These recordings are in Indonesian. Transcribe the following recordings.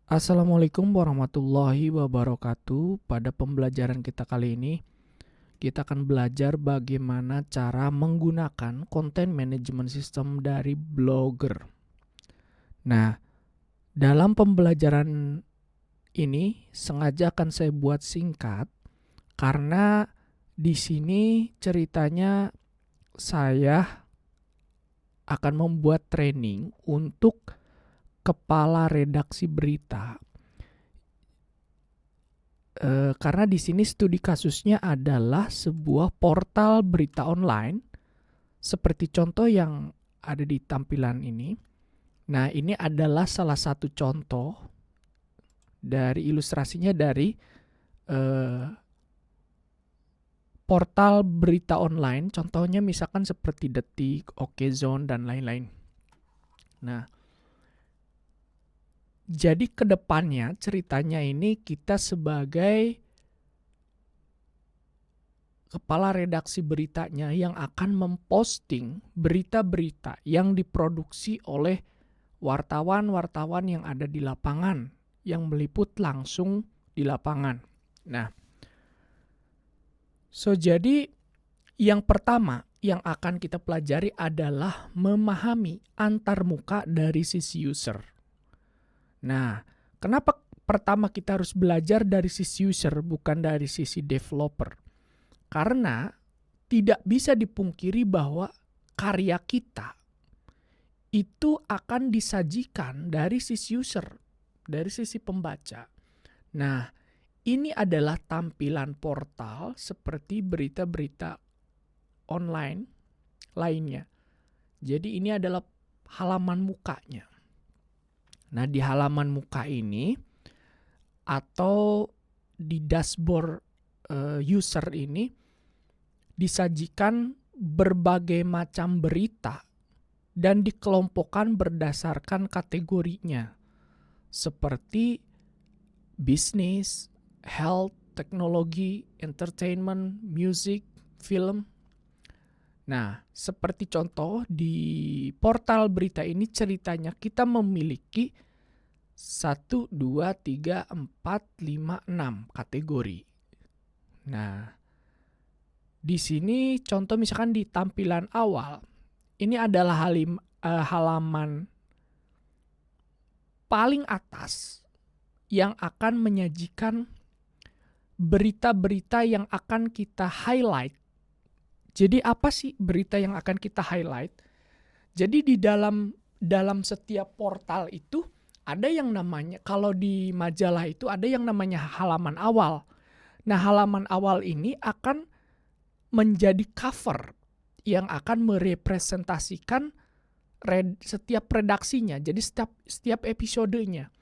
Assalamualaikum warahmatullahi wabarakatuh. Pada pembelajaran kita kali ini, kita akan belajar bagaimana cara menggunakan content management system dari Blogger. Nah, dalam pembelajaran ini sengaja akan saya buat singkat karena di sini ceritanya saya akan membuat training untuk kepala redaksi berita. Karena di sini studi kasusnya adalah sebuah portal berita online seperti contoh yang ada di tampilan ini. Nah, ini adalah salah satu contoh dari ilustrasinya dari portal berita online. Contohnya misalkan seperti Detik, Okezone, dan lain-lain. Nah, jadi kedepannya ceritanya ini kita sebagai kepala redaksi beritanya yang akan memposting berita-berita yang diproduksi oleh wartawan-wartawan yang ada di lapangan, yang meliput langsung di lapangan. Nah, jadi yang pertama yang akan kita pelajari adalah memahami antarmuka dari sisi user. Nah, kenapa pertama kita harus belajar dari sisi user bukan dari sisi developer? Karena tidak bisa dipungkiri bahwa karya kita itu akan disajikan dari sisi user, dari sisi pembaca. Nah, ini adalah tampilan portal seperti berita-berita online lainnya. Jadi ini adalah halaman mukanya. Nah, di halaman muka ini atau di dashboard user ini disajikan berbagai macam berita dan dikelompokkan berdasarkan kategorinya seperti bisnis, health, teknologi, entertainment, music, film. Nah, seperti contoh di portal berita ini ceritanya kita memiliki 1, 2, 3, 4, 5, 6 kategori. Nah, di sini contoh misalkan di tampilan awal, ini adalah halaman paling atas yang akan menyajikan berita-berita yang akan kita highlight. Jadi apa sih berita yang akan kita highlight? Jadi di dalam setiap portal itu ada yang namanya, kalau di majalah itu ada yang namanya halaman awal. Nah, halaman awal ini akan menjadi cover yang akan merepresentasikan setiap redaksinya, jadi setiap episodenya.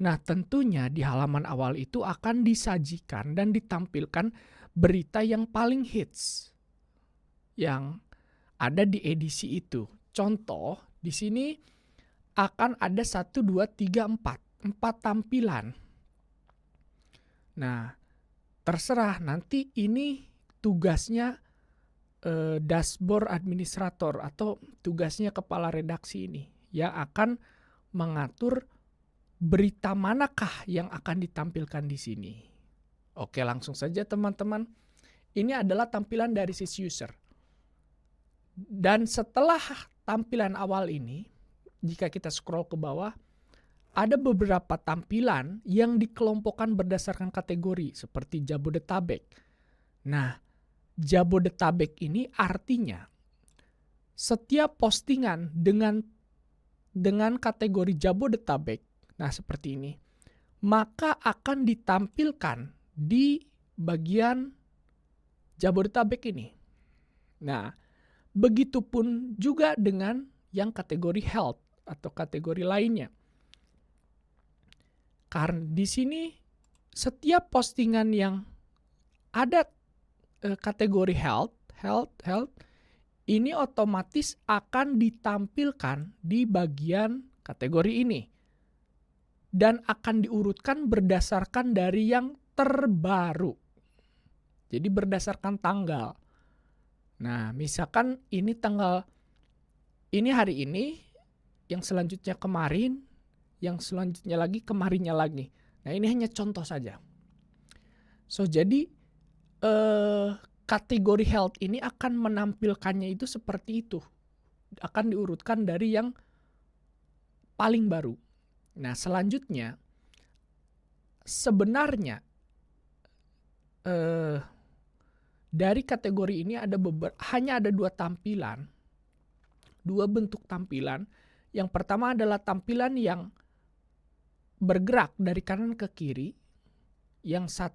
Nah, tentunya di halaman awal itu akan disajikan dan ditampilkan berita yang paling hits yang ada di edisi itu. Contoh, di sini akan ada 1, 2, 3, 4 tampilan. Nah, terserah nanti ini tugasnya dashboard administrator atau tugasnya kepala redaksi ini yang akan mengatur berita manakah yang akan ditampilkan di sini. Oke, langsung saja teman-teman. Ini adalah tampilan dari sisi user. Dan setelah tampilan awal ini, jika kita scroll ke bawah, ada beberapa tampilan yang dikelompokkan berdasarkan kategori seperti Jabodetabek. Nah, Jabodetabek ini artinya setiap postingan dengan kategori Jabodetabek, nah seperti ini, maka akan ditampilkan di bagian Jabodetabek ini. Nah, begitupun juga dengan yang kategori health atau kategori lainnya. Karena di sini setiap postingan yang ada kategori health ini otomatis akan ditampilkan di bagian kategori ini dan akan diurutkan berdasarkan dari yang terbaru. Jadi berdasarkan tanggal. Nah, misalkan ini hari ini, yang selanjutnya kemarin, yang selanjutnya lagi, kemarinnya lagi. Nah, ini hanya contoh saja. So, jadi kategori health ini akan menampilkannya itu seperti itu. Akan diurutkan dari yang paling baru. Nah, selanjutnya sebenarnya dari kategori ini hanya ada dua bentuk tampilan. Yang pertama adalah tampilan yang bergerak dari kanan ke kiri. Yang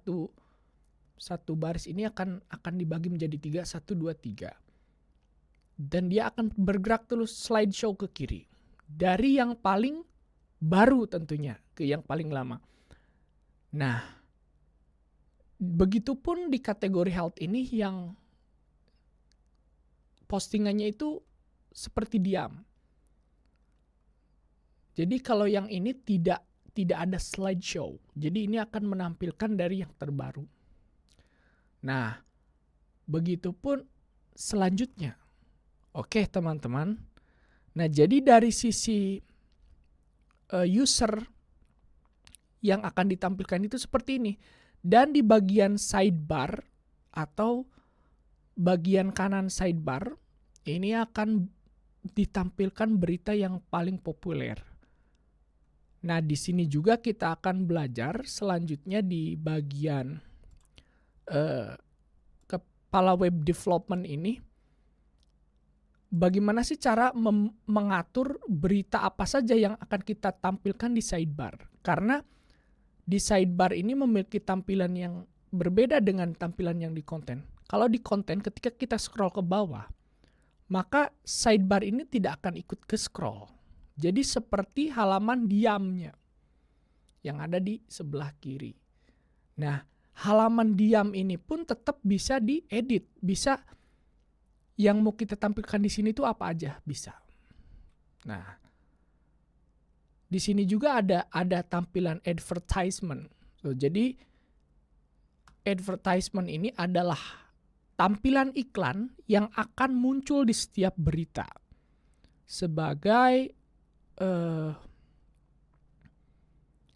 satu baris ini akan dibagi menjadi 3, 1, 2, 3. Dan dia akan bergerak terus slideshow ke kiri. Dari yang paling baru tentunya ke yang paling lama. Nah, begitupun di kategori health ini yang postingannya itu seperti diam. Jadi kalau yang ini tidak ada slideshow. Jadi ini akan menampilkan dari yang terbaru. Nah, begitupun selanjutnya. Oke, teman-teman. Nah, jadi dari sisi user yang akan ditampilkan itu seperti ini. Dan di bagian sidebar atau bagian kanan sidebar, ini akan ditampilkan berita yang paling populer. Nah, di sini juga kita akan belajar selanjutnya di bagian kepala web development ini. Bagaimana sih cara mengatur berita apa saja yang akan kita tampilkan di sidebar? Karena di sidebar ini memiliki tampilan yang berbeda dengan tampilan yang di konten. Kalau di konten ketika kita scroll ke bawah, maka sidebar ini tidak akan ikut ke scroll. Jadi seperti halaman diamnya yang ada di sebelah kiri. Nah, halaman diam ini pun tetap bisa diedit, bisa yang mau kita tampilkan di sini itu apa aja bisa. Nah, di sini juga ada tampilan advertisement. So, jadi advertisement ini adalah tampilan iklan yang akan muncul di setiap berita sebagai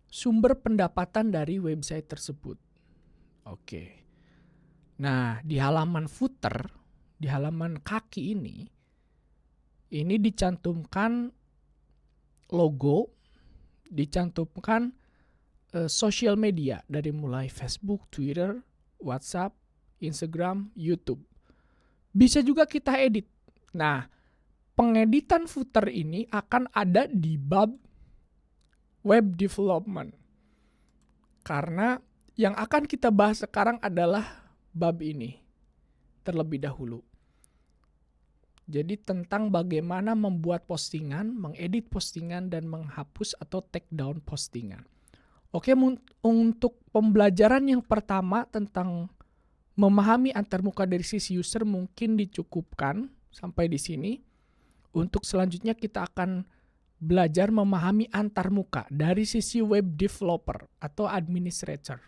sumber pendapatan dari website tersebut. Oke. Nah, di halaman footer, di halaman kaki ini dicantumkan logo, dicantumkan social media dari mulai Facebook, Twitter, WhatsApp, Instagram, YouTube. Bisa juga kita edit. Nah, pengeditan footer ini akan ada di bab web development. Karena yang akan kita bahas sekarang adalah bab ini terlebih dahulu. Jadi tentang bagaimana membuat postingan, mengedit postingan, dan menghapus atau take down postingan. Oke, untuk pembelajaran yang pertama tentang memahami antarmuka dari sisi user mungkin dicukupkan sampai di sini. Untuk selanjutnya kita akan belajar memahami antarmuka dari sisi web developer atau administrator.